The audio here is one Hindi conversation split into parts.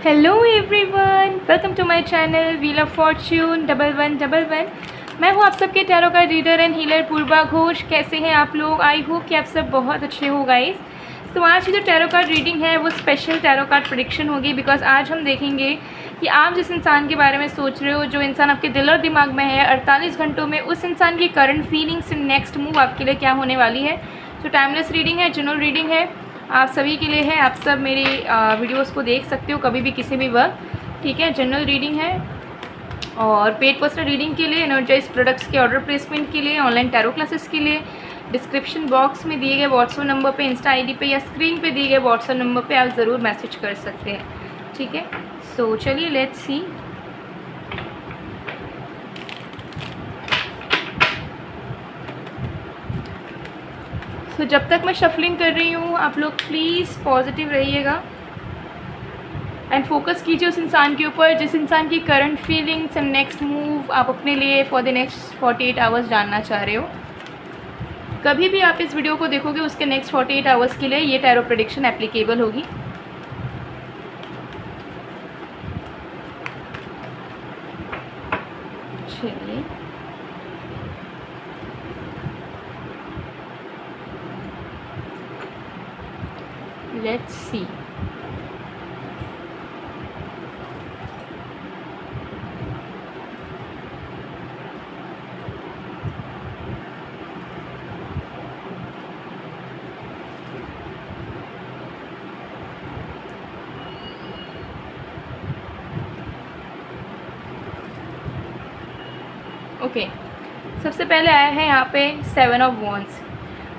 Hello everyone, welcome to my channel wheel of fortune 1111। मैं हूँ आप सबके टैरो का reader and healer Purva Ghosh. कैसे हैं आप लोग? आई होप कि आप सब बहुत अच्छे हो गाइस। तो आज की जो टैरो कार्ड रीडिंग है वो स्पेशल टैरो कार्ड प्रेडिक्शन होगी, बिकॉज आज हम देखेंगे कि आप जिस इंसान के बारे में सोच रहे हो, जो इंसान आपके दिल और दिमाग में है, 48 घंटों में उस इंसान की current feelings and next move आपके लिए क्या होने वाली है। तो टाइमलेस रीडिंग है, जनरल रीडिंग है, आप सभी के लिए है। आप सब मेरी वीडियोस को देख सकते हो कभी भी किसी भी वक्त, ठीक है। जनरल रीडिंग है और पेड पर्सनल रीडिंग के लिए, एनर्जाइज प्रोडक्ट्स के ऑर्डर प्लेसमेंट के लिए, ऑनलाइन टैरो क्लासेस के लिए डिस्क्रिप्शन बॉक्स में दिए गए व्हाट्सएप नंबर पे, इंस्टा आईडी पे या स्क्रीन पे दिए गए व्हाट्सएप नंबर पे आप ज़रूर मैसेज कर सकते हैं, ठीक है। सो चलिए लेट्स सी। तो जब तक मैं शफलिंग कर रही हूँ आप लोग प्लीज़ पॉजिटिव रहिएगा एंड फोकस कीजिए उस इंसान के ऊपर जिस इंसान की current feelings and next move आप अपने लिए फॉर द नेक्स्ट 48 आवर्स जानना चाह रहे हो। कभी भी आप इस वीडियो को देखोगे उसके नेक्स्ट 48 आवर्स के लिए ये टैरो प्रेडिक्शन एप्लीकेबल होगी। चलिए लेट्स सी। ओके सबसे पहले आया है यहाँ पे 7 ऑफ वॉन्ड्स।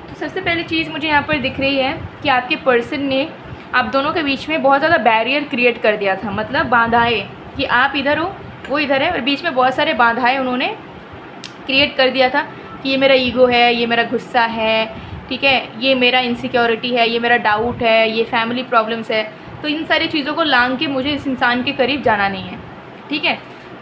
तो सबसे पहली चीज़ मुझे यहाँ पर दिख रही है कि आपके पर्सन ने आप दोनों के बीच में बहुत ज़्यादा बैरियर क्रिएट कर दिया था, मतलब बाधाएं, कि आप इधर हो वो इधर है और बीच में बहुत सारे बाधाएं उन्होंने क्रिएट कर दिया था कि ये मेरा ईगो है, ये मेरा गुस्सा है, ठीक है, ये मेरा इनसिक्योरिटी है, ये मेरा डाउट है, ये फैमिली प्रॉब्लम्स है। तो इन सारी चीज़ों को लांग के मुझे इस इंसान के करीब जाना नहीं है, ठीक है।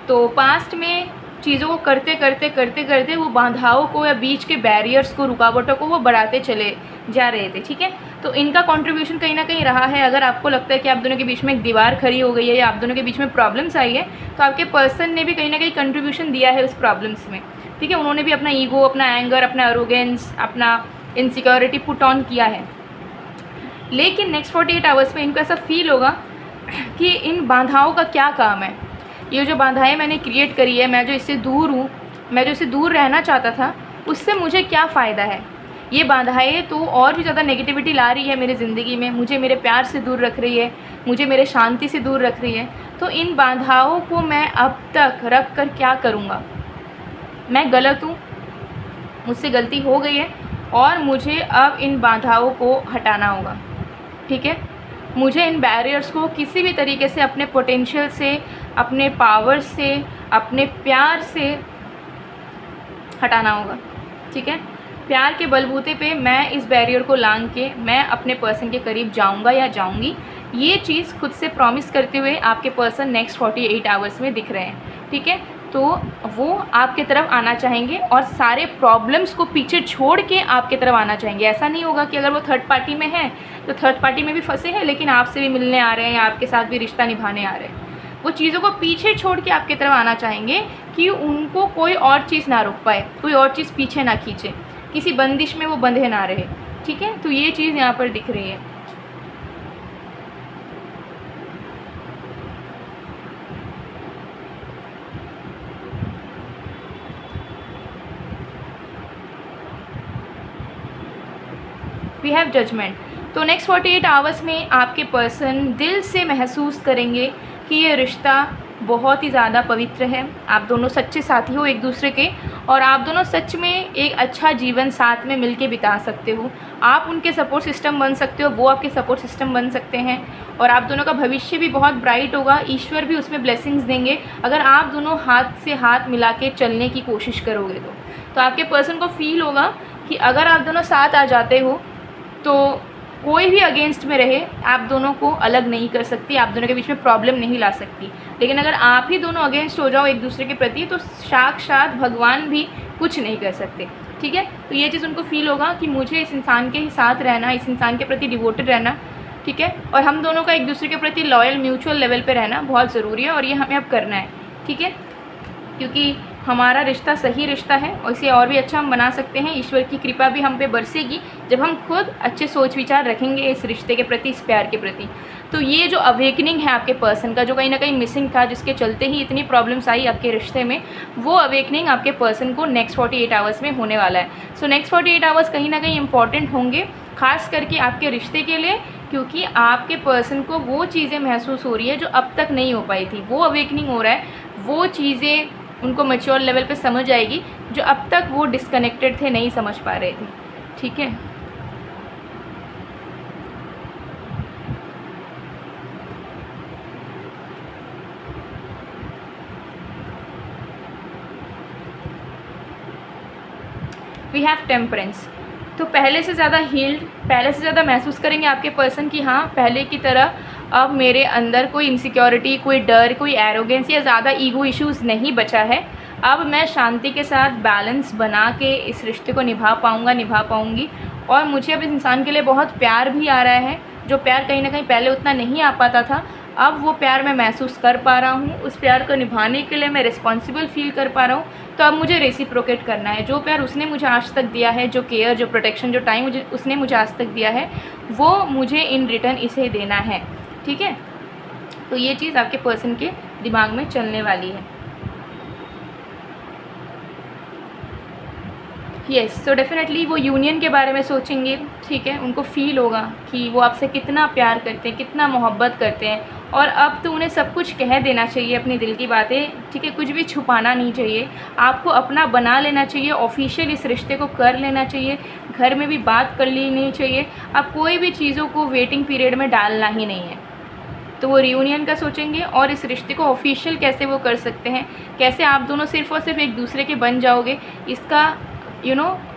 तो पास्ट में चीज़ों को करते करते करते करते वो बाधाओं को या बीच के बैरियर्स को, रुकावटों को वो बढ़ाते चले जा रहे थे, ठीक है। तो इनका कंट्रीब्यूशन कहीं ना कहीं रहा है। अगर आपको लगता है कि आप दोनों के बीच में एक दीवार खड़ी हो गई है या आप दोनों के बीच में प्रॉब्लम्स आई है, तो आपके पर्सन ने भी कहीं ना कहीं कंट्रीब्यूशन दिया है उस प्रॉब्लम्स में, ठीक है। उन्होंने भी अपना ईगो, अपना एंगर, अपना एरोगेंस, अपना इनसिक्योरिटी पुट ऑन किया है। लेकिन नेक्स्ट 48 आवर्स में इनको ऐसा फील होगा कि इन बाधाओं का क्या काम है, ये जो बाधाएं मैंने क्रिएट करी है, मैं जो इससे दूर हूँ, मैं जो इससे दूर रहना चाहता था, उससे मुझे क्या फ़ायदा है। ये बाधाएं तो और भी ज़्यादा नेगेटिविटी ला रही है मेरी ज़िंदगी में, मुझे मेरे प्यार से दूर रख रही है, मुझे मेरे शांति से दूर रख रही है। तो इन बाधाओं को मैं अब तक रख कर क्या करूँगा। मैं गलत हूँ, मुझसे गलती हो गई है और मुझे अब इन बाधाओं को हटाना होगा, ठीक है। मुझे इन बैरियर्स को किसी भी तरीके से अपने पोटेंशियल से, अपने पावर से, अपने प्यार से हटाना होगा, ठीक है। प्यार के बलबूते पे मैं इस बैरियर को लांग के मैं अपने पर्सन के करीब जाऊंगा या जाऊंगी। ये चीज़ खुद से प्रॉमिस करते हुए आपके पर्सन नेक्स्ट 48 आवर्स में दिख रहे हैं, ठीक है। तो वो आपके तरफ आना चाहेंगे और सारे प्रॉब्लम्स को पीछे छोड़ के आपके तरफ आना चाहेंगे। ऐसा नहीं होगा कि अगर वो थर्ड पार्टी में है तो थर्ड पार्टी में भी फंसे हैं लेकिन आपसे भी मिलने आ रहे हैं या आपके साथ भी रिश्ता निभाने आ रहे हैं। वो चीज़ों को पीछे छोड़ के आपके तरफ आना चाहेंगे कि उनको कोई और चीज़ ना रोक पाए, कोई और चीज़ पीछे ना खींचे, किसी बंदिश में वो बंधे ना रहे, ठीक है। तो ये चीज़ यहाँ पर दिख रही है। We have judgement. तो नेक्स्ट 48 आवर्स में आपके पर्सन दिल से महसूस करेंगे कि ये रिश्ता बहुत ही ज़्यादा पवित्र है। आप दोनों सच्चे साथी हो एक दूसरे के और आप दोनों सच में एक अच्छा जीवन साथ में मिलके बिता सकते हो। आप उनके सपोर्ट सिस्टम बन सकते हो, वो आपके सपोर्ट सिस्टम बन सकते हैं और आप दोनों का भविष्य भी बहुत ब्राइट होगा। ईश्वर भी उसमें ब्लेसिंग्स देंगे अगर आप दोनों हाथ से हाथ मिला के चलने की कोशिश करोगे। तो आपके पर्सन को फील होगा कि अगर आप दोनों साथ आ जाते हो तो कोई भी अगेंस्ट में रहे आप दोनों को अलग नहीं कर सकती, आप दोनों के बीच में प्रॉब्लम नहीं ला सकती। लेकिन अगर आप ही दोनों अगेंस्ट हो जाओ एक दूसरे के प्रति तो साक्षात भगवान भी कुछ नहीं कर सकते, ठीक है। तो ये चीज़ उनको फील होगा कि मुझे इस इंसान के ही साथ रहना, इस इंसान के प्रति डिवोटेड रहना, ठीक है। और हम दोनों का एक दूसरे के प्रति लॉयल म्यूचुअल लेवल पे रहना बहुत ज़रूरी है और ये हमें अब करना है, ठीक है। क्योंकि हमारा रिश्ता सही रिश्ता है और इसे और भी अच्छा हम बना सकते हैं। ईश्वर की कृपा भी हम पे बरसेगी जब हम खुद अच्छे सोच विचार रखेंगे इस रिश्ते के प्रति, इस प्यार के प्रति। तो ये जो अवेकनिंग है आपके पर्सन का, जो कहीं ना कहीं मिसिंग था, जिसके चलते ही इतनी प्रॉब्लम्स आई आपके रिश्ते में, वो अवेकनिंग आपके पर्सन को नेक्स्ट 48 आवर्स में होने वाला है। सो नेक्स्ट 48 आवर्स कहीं ना कहीं इंपॉर्टेंट होंगे, खास करके आपके रिश्ते के लिए, क्योंकि आपके पर्सन को वो चीज़ें महसूस हो रही है जो अब तक नहीं हो पाई थी। वो अवेकनिंग हो रहा है, वो चीज़ें उनको मैच्योर लेवल पे समझ आएगी जो अब तक वो डिस्कनेक्टेड थे, नहीं समझ पा रहे थे, ठीक है। We have temperance. तो पहले से ज़्यादा हील्ड, पहले से ज़्यादा महसूस करेंगे आपके पर्सन की हाँ पहले की तरह अब मेरे अंदर कोई इनसिक्योरिटी, कोई डर, कोई एरोगेंस या ज़्यादा ईगो इश्यूज़ नहीं बचा है। अब मैं शांति के साथ बैलेंस बना के इस रिश्ते को निभा पाऊँगा, निभा पाऊँगी। और मुझे अब इस इंसान के लिए बहुत प्यार भी आ रहा है, जो प्यार कहीं ना कहीं पहले उतना नहीं आ पाता था, अब वो प्यार मैं महसूस कर पा रहा हूँ। उस प्यार को निभाने के लिए मैं रिस्पॉन्सिबल फील कर पा रहा हूँ। तो अब मुझे रेसिप्रोकेट करना है। जो प्यार उसने मुझे आज तक दिया है, जो केयर, जो प्रोटेक्शन, जो टाइम उसने मुझे आज तक दिया है, वो मुझे इन रिटर्न इसे देना है, ठीक है। तो ये चीज़ आपके पर्सन के दिमाग में चलने वाली है। येस, तो डेफिनेटली वो यूनियन के बारे में सोचेंगे, ठीक है। उनको फील होगा कि वो आपसे कितना प्यार करते हैं, कितना मोहब्बत करते हैं। और अब तो उन्हें सब कुछ कह देना चाहिए, अपनी दिल की बातें, ठीक है। कुछ भी छुपाना नहीं चाहिए, आपको अपना बना लेना चाहिए, ऑफिशियल इस रिश्ते को कर लेना चाहिए, घर में भी बात कर लेनी चाहिए। अब कोई भी चीज़ों को वेटिंग पीरियड में डालना ही नहीं है। तो वो रियूनियन का सोचेंगे और इस रिश्ते को ऑफिशियल कैसे वो कर सकते हैं, कैसे आप दोनों सिर्फ़ और सिर्फ एक दूसरे के बन जाओगे, इसका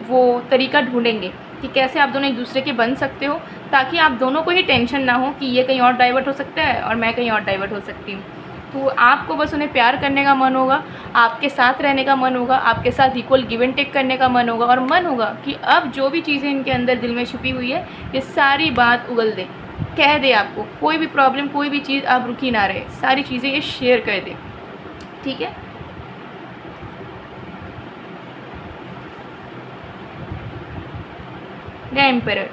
वो तरीका ढूंढेंगे कि कैसे आप दोनों एक दूसरे के बन सकते हो, ताकि आप दोनों को ही टेंशन ना हो कि ये कहीं और डाइवर्ट हो सकता है और मैं कहीं और डाइवर्ट हो सकती हूँ। तो आपको बस उन्हें प्यार करने का मन होगा, आपके साथ रहने का मन होगा, आपके साथ इक्वल गिव एंड टेक करने का मन होगा, और मन होगा कि अब जो भी चीज़ें इनके अंदर दिल में छुपी हुई है ये सारी बात उगल दे, कह दे। आपको कोई भी प्रॉब्लम, कोई भी चीज़ आप रुकी ना रहे, सारी चीज़ें ये शेयर कर दे, ठीक है। The emperor.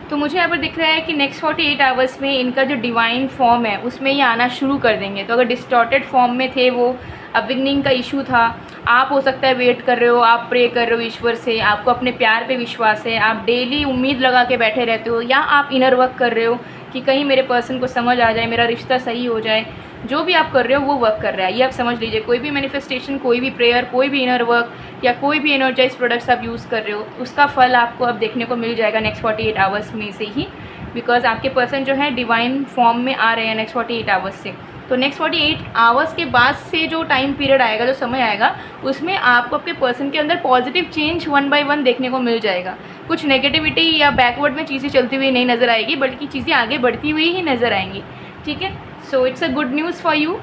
तो मुझे यहाँ पर दिख रहा है कि नेक्स्ट 48 आवर्स में इनका जो डिवाइन फॉर्म है उसमें ये आना शुरू कर देंगे। तो अगर डिस्टॉर्टेड फॉर्म में थे वो, अविगनिंग का इशू था, आप हो सकता है वेट कर रहे हो, आप प्रे कर रहे हो ईश्वर से, आपको अपने प्यार पे विश्वास है, आप डेली उम्मीद लगा के बैठे रहते हो, या आप इनर वर्क कर रहे हो कि कहीं मेरे पर्सन को समझ आ जाए, मेरा रिश्ता सही हो जाए। जो भी आप कर रहे हो वो वर्क कर रहा है, ये आप समझ लीजिए। कोई भी मैनिफेस्टेशन, कोई भी प्रेयर, कोई भी इनर वर्क या कोई भी एनर्जाइज प्रोडक्ट्स आप यूज़ कर रहे हो, उसका फल आपको अब देखने को मिल जाएगा नेक्स्ट 48 आवर्स में से ही, बिकॉज आपके पर्सन जो है डिवाइन फॉर्म में आ रहे हैं नेक्स्ट 48 आवर्स से। तो नेक्स्ट 48 आवर्स के बाद से जो टाइम पीरियड आएगा, जो समय आएगा, उसमें आपको आपके पर्सन के अंदर पॉजिटिव चेंज 1 बाय 1 देखने को मिल जाएगा। कुछ नेगेटिविटी या बैकवर्ड में चीज़ें चलती हुई नहीं नज़र आएगी, बल्कि चीज़ें आगे बढ़ती हुई ही नज़र आएंगी, ठीक है। So it's a good news for you,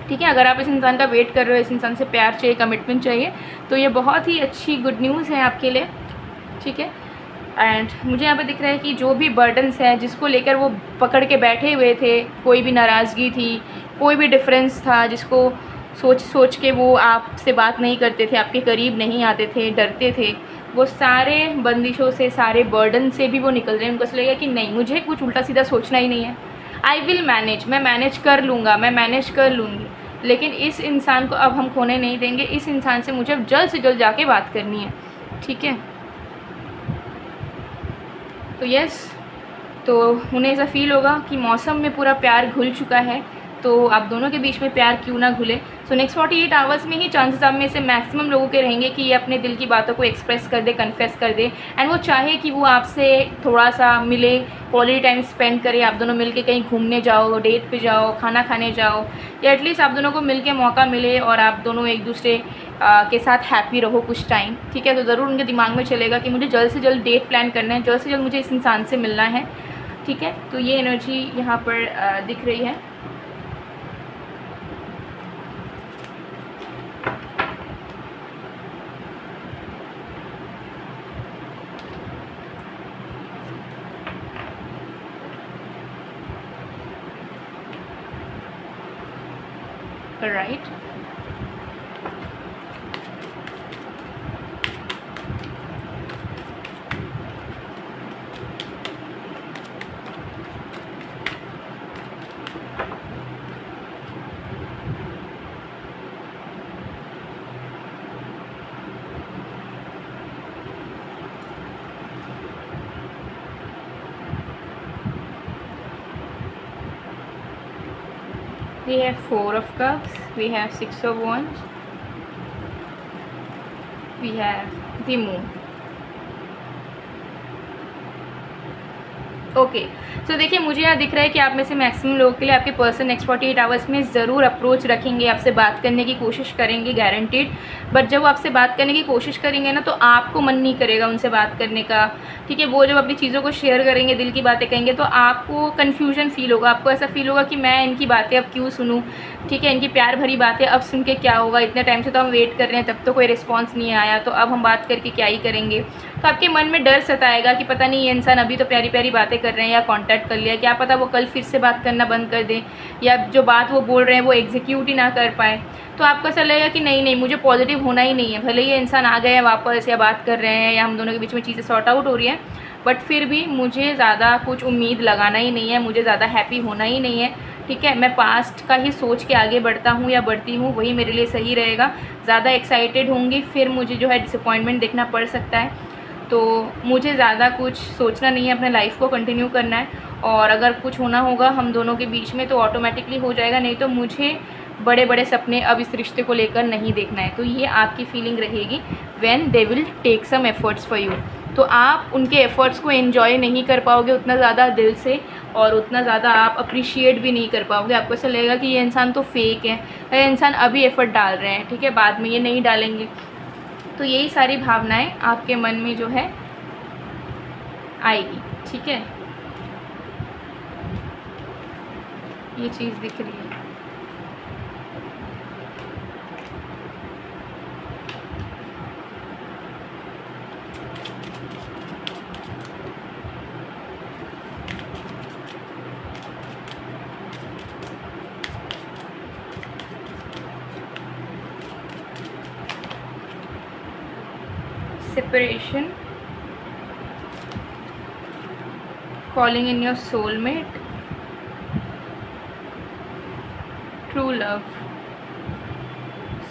ठीक है। अगर आप इस इंसान का वेट कर रहे हो, इस इंसान से प्यार चाहिए, कमिटमेंट चाहिए, तो ये बहुत ही अच्छी गुड न्यूज़ है आपके लिए, ठीक है। एंड मुझे यहाँ पे दिख रहा है कि जो भी बर्डन्स है जिसको लेकर वो पकड़ के बैठे हुए थे, कोई भी नाराज़गी थी, कोई भी डिफरेंस था, जिसको सोच सोच के वो आपसे बात नहीं करते थे, आपके करीब नहीं आते थे, डरते थे, वो सारे बंदिशों से, सारे बर्डन से भी वो निकल रहे हैं। उनको ऐसा लगेगा कि नहीं, मुझे कुछ उल्टा सीधा सोचना ही नहीं है, आई विल मैनेज, मैं मैनेज कर लूँगा, मैं मैनेज कर लूँगी। लेकिन इस इंसान को अब हम खोने नहीं देंगे, इस इंसान से मुझे अब जल्द से जल्द जाके बात करनी है, ठीक है। तो यस, तो उन्हें ऐसा फील होगा कि मौसम में पूरा प्यार घुल चुका है, तो आप दोनों के बीच में प्यार क्यों ना घुले। सो नेक्स्ट 48 आवर्स में ही चांसेस आप में से मैक्सिमम लोगों के रहेंगे कि ये अपने दिल की बातों को एक्सप्रेस कर दे, कन्फेस कर दे, एंड वो चाहे कि वो आपसे थोड़ा सा मिले, क्वालिटी टाइम स्पेंड करे, आप दोनों मिलके कहीं घूमने जाओ, डेट पे जाओ, खाना खाने जाओ, या एटलीस्ट आप दोनों को मिलके मौका मिले और आप दोनों एक दूसरे के साथ हैप्पी रहो कुछ टाइम, ठीक है। तो ज़रूर उनके दिमाग में चलेगा कि मुझे जल्द से जल्द डेट प्लान करना है, जल्द से जल्द मुझे इस इंसान से मिलना है, ठीक है। तो ये एनर्जी यहाँ पर दिख रही है। Right. We have 4 of cups, we have 6 of wands, we have the moon. Okay so देखिए, मुझे यहाँ दिख रहा है कि आप में से मैक्सिमम लोगों के लिए आपके पर्सन नेक्स्ट 48 आवर्स में ज़रूर अप्रोच रखेंगे, आपसे बात करने की कोशिश करेंगे, गारंटीड। बट जब वो आपसे बात करने की कोशिश करेंगे ना, तो आपको मन नहीं करेगा उनसे बात करने का, ठीक है। वो जब अपनी चीज़ों को शेयर करेंगे, दिल की बातें कहेंगे, तो आपको कन्फ्यूजन फील होगा, आपको ऐसा फील होगा कि मैं इनकी बातें अब क्यों सुनूँ, ठीक है। इनकी प्यार भरी बातें अब सुन के क्या होगा, इतने टाइम से तो हम वेट कर रहे हैं, तब तो कोई रिस्पॉन्स नहीं आया, तो अब हम बात करके क्या ही करेंगे। तो आपके मन में डर सताएगा कि पता नहीं ये इंसान अभी तो प्यारी प्यारी बातें कर रहे हैं या कांटेक्ट कर लिया, क्या पता वो कल फिर से बात करना बंद कर दें, या जो बात वो बोल रहे हैं वो एग्जीक्यूट ही ना कर पाए। तो आपको ऐसा लगेगा कि नहीं मुझे पॉजिटिव होना ही नहीं है, भले ये इंसान आ गए हैं वापस या बात कर रहे हैं या हम दोनों के बीच में चीज़ें सॉर्ट आउट हो रही हैं, बट फिर भी मुझे ज़्यादा कुछ उम्मीद लगाना ही नहीं है, मुझे ज़्यादा हैप्पी होना ही नहीं है, ठीक है। मैं पास्ट का ही सोच के आगे बढ़ता हूँ या बढ़ती हूँ, वही मेरे लिए सही रहेगा। ज़्यादा एक्साइटेड होंगी फिर मुझे जो है डिसअपॉइंटमेंट देखना पड़ सकता है। तो मुझे ज़्यादा कुछ सोचना नहीं है, अपने लाइफ को कंटिन्यू करना है, और अगर कुछ होना होगा हम दोनों के बीच में तो ऑटोमेटिकली हो जाएगा, नहीं तो मुझे बड़े बड़े सपने अब इस रिश्ते को लेकर नहीं देखना है। तो ये आपकी फीलिंग रहेगी when they will take some efforts for you. तो आप उनके एफ़र्ट्स को एंजॉय नहीं कर पाओगे उतना ज़्यादा दिल से, और उतना ज़्यादा आप अप्रिशिएट भी नहीं कर पाओगे। आपको ऐसा लगेगा कि ये इंसान तो फेक है, ये इंसान अभी एफ़र्ट डाल रहे हैं, ठीक है, बाद में ये नहीं डालेंगे। तो यही सारी भावनाएं आपके मन में जो है आएगी, ठीक है। ये चीज़ दिख रही है। Separation, calling in your soulmate, true love।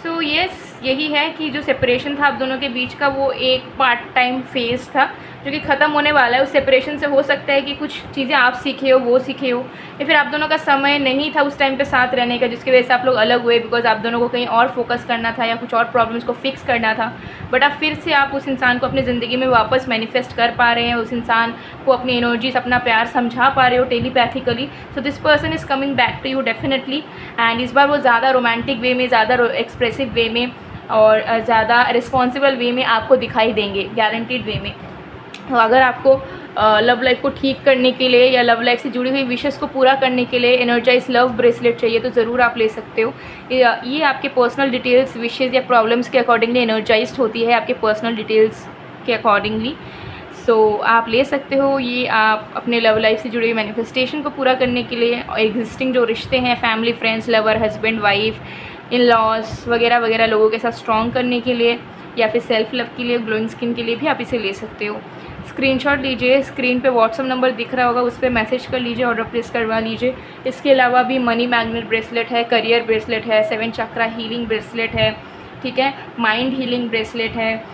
So yes, यही है कि जो सेपरेशन था आप दोनों के बीच का, वो एक पार्ट टाइम फेज़ था जो कि ख़त्म होने वाला है। उस सेपरेशन से हो सकता है कि कुछ चीज़ें आप सीखे हो, वो सीखे हो, या फिर आप दोनों का समय नहीं था उस टाइम पे साथ रहने का, जिसकी वजह से आप लोग अलग हुए, बिकॉज आप दोनों को कहीं और फोकस करना था या कुछ और प्रॉब्लम्स को फिक्स करना था। बट अब फिर से आप उस इंसान को अपनी ज़िंदगी में वापस मैनिफेस्ट कर पा रहे हैं, उस इंसान को अपनी एनर्जीज, अपना प्यार समझा पा रहे हो telepathically. So this person is coming back to you definitely, and इस बार वो ज़्यादा रोमांटिक वे में, ज़्यादा एक्सप्रेसिव वे में और ज़्यादा रिस्पॉन्सिबल वे में आपको दिखाई देंगे, गारंटीड वे में। तो अगर आपको लव लाइफ को ठीक करने के लिए या लव लाइफ से जुड़ी हुई विशेस को पूरा करने के लिए एनर्जाइज लव ब्रेसलेट चाहिए, तो ज़रूर आप ले सकते हो। ये आपके पर्सनल डिटेल्स, विशेस या प्रॉब्लम्स के अकॉर्डिंगली एनर्जाइज्ड होती है, आपके पर्सनल डिटेल्स के अकॉर्डिंगली। सो आप ले सकते हो। ये आप अपने लव लाइफ से जुड़ी हुई मैनिफेस्टेशन को पूरा करने के लिए, एग्जिस्टिंग जो रिश्ते हैं, family, friends, lover, husband, wife, in laws वगैरह वगैरह लोगों के साथ स्ट्रॉन्ग करने के लिए, या फिर सेल्फ लव के लिए, ग्लोइंग स्किन के लिए भी आप इसे ले सकते हो। स्क्रीनशॉट लीजिए, स्क्रीन पे व्हाट्सअप नंबर दिख रहा होगा, उस पर मैसेज कर लीजिए, ऑर्डर प्लेस करवा लीजिए। इसके अलावा भी मनी मैग्नेट ब्रेसलेट है, करियर ब्रेसलेट है, 7 चक्रा हीलिंग ब्रेसलेट है, ठीक है, माइंड हीलिंग ब्रेसलेट है,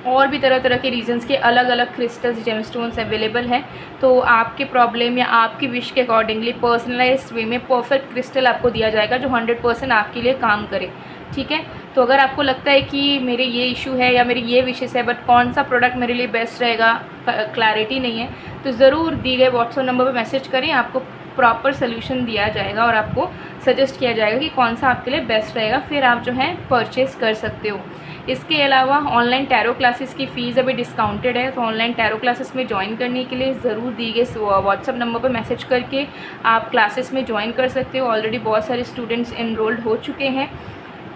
और भी तरह तरह के रीजंस के अलग अलग क्रिस्टल्स, जेमस्टोन्स अवेलेबल हैं। तो आपके प्रॉब्लम या आपकी विश के अकॉर्डिंगली पर्सनलाइज्ड वे में परफेक्ट क्रिस्टल आपको दिया जाएगा जो 100% आपके लिए काम करे, ठीक है। तो अगर आपको लगता है कि मेरे ये इशू है या मेरी ये विशेष है, बट कौन सा प्रोडक्ट मेरे लिए बेस्ट रहेगा, क्लैरिटी नहीं है, तो ज़रूर दिए गए व्हाट्सएप नंबर पर मैसेज करें, आपको प्रॉपर सोल्यूशन दिया जाएगा और आपको सजेस्ट किया जाएगा कि कौन सा आपके लिए बेस्ट रहेगा, फिर आप जो है परचेज़ कर सकते हो। इसके अलावा ऑनलाइन टैरो क्लासेस की फ़ीस अभी डिस्काउंटेड है, तो ऑनलाइन टैरो क्लासेस में ज्वाइन करने के लिए ज़रूर दिए गए व्हाट्सएप नंबर पर मैसेज करके आप क्लासेस में ज्वाइन कर सकते हो। ऑलरेडी बहुत सारे स्टूडेंट्स एनरोल्ड हो चुके हैं,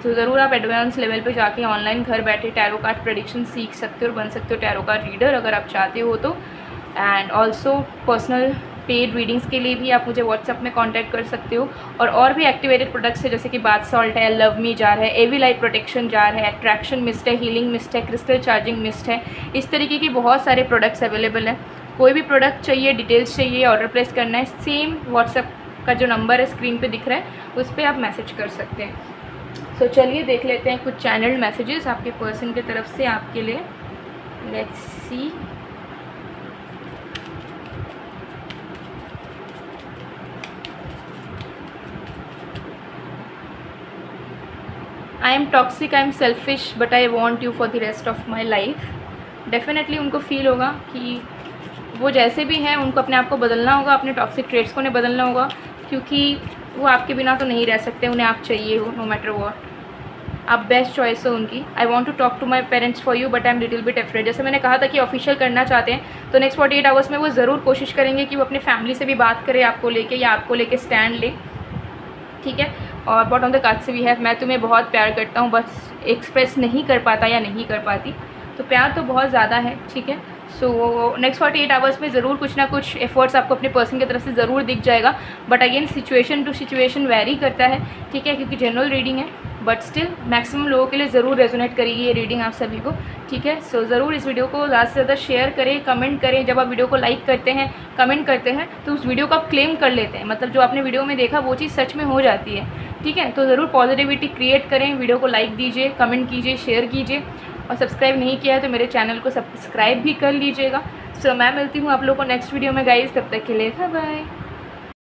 तो ज़रूर आप एडवांस लेवल पे जाके ऑनलाइन घर बैठे टैरो कार्ड प्रेडिक्शन सीख सकते हो और बन सकते हो टैरो कार्ड रीडर अगर आप चाहते हो तो। And also personal paid readings के लिए भी आप मुझे व्हाट्सअप में कांटेक्ट कर सकते हो। और भी एक्टिवेटेड प्रोडक्ट्स है, जैसे कि बाथ सॉल्ट है, लव मी जार है, एवी लाइट प्रोटेक्शन जार है, अट्रैक्शन मिस्ट है, हीलिंग मिस्ट है, क्रिस्टल चार्जिंग मिस्ट है। इस तरीके की बहुत सारे प्रोडक्ट्स अवेलेबल हैं। कोई भी प्रोडक्ट चाहिए, डिटेल्स चाहिए, ऑर्डर प्लेस करना है, सेम व्हाट्सअप का जो नंबर है स्क्रीन पे दिख रहा है उस पर आप मैसेज कर सकते हैं। तो चलिए देख लेते हैं कुछ चैनल्ड मैसेजेस आपके पर्सन की तरफ से आपके लिए। Let's see. I am toxic, I am selfish, but I want you for the rest of my life. Definitely उनको फील होगा कि वो जैसे भी हैं उनको अपने आप को बदलना होगा, अपने टॉक्सिक ट्रेट्स को उन्हें बदलना होगा, क्योंकि वो आपके बिना तो नहीं रह सकते, उन्हें आप चाहिए हो नो मैटर वॉट। आप बेस्ट चॉइस हो उनकी। I want to talk to my parents for you but I am little bit afraid. जैसे मैंने कहा था कि ऑफिशियल करना चाहते हैं तो नेक्स्ट 48 आवर्स में वो ज़रूर कोशिश करेंगे कि वो अपनी फैमिली से भी बात करें आपको लेके, या आपको लेके स्टैंड ले, ठीक है। और बॉटम द कार्ड से भी है, मैं तुम्हें बहुत प्यार करता हूँ, बस एक्सप्रेस नहीं कर पाता या नहीं कर पाती। तो प्यार तो बहुत ज़्यादा है, ठीक है। सो नेक्स्ट 48 आवर्स में ज़रूर कुछ ना कुछ एफर्ट्स आपको अपने पर्सन की तरफ से ज़रूर दिख जाएगा, but again situation to situation vary करता है, ठीक है, क्योंकि जनरल रीडिंग है, बट स्टिल मैक्सिमम लोगों के लिए ज़रूर रेजोनेट करेगी ये रीडिंग आप सभी को, ठीक है। सो ज़रूर इस वीडियो को ज़्यादा से ज़्यादा शेयर करें, कमेंट करें। जब आप वीडियो को लाइक करते हैं, कमेंट करते हैं, तो उस वीडियो को आप क्लेम कर लेते हैं, मतलब जो आपने वीडियो में देखा वो चीज़ सच में हो जाती है, ठीक है। तो ज़रूर पॉजिटिविटी क्रिएट करें, वीडियो को लाइक दीजिए, कमेंट कीजिए, शेयर कीजिए, और सब्सक्राइब नहीं किया है तो मेरे चैनल को सब्सक्राइब भी कर लीजिएगा। सो मैं मिलती हूँ आप लोगों को नेक्स्ट वीडियो में गाइस, तब तक के लिए बाय बाय।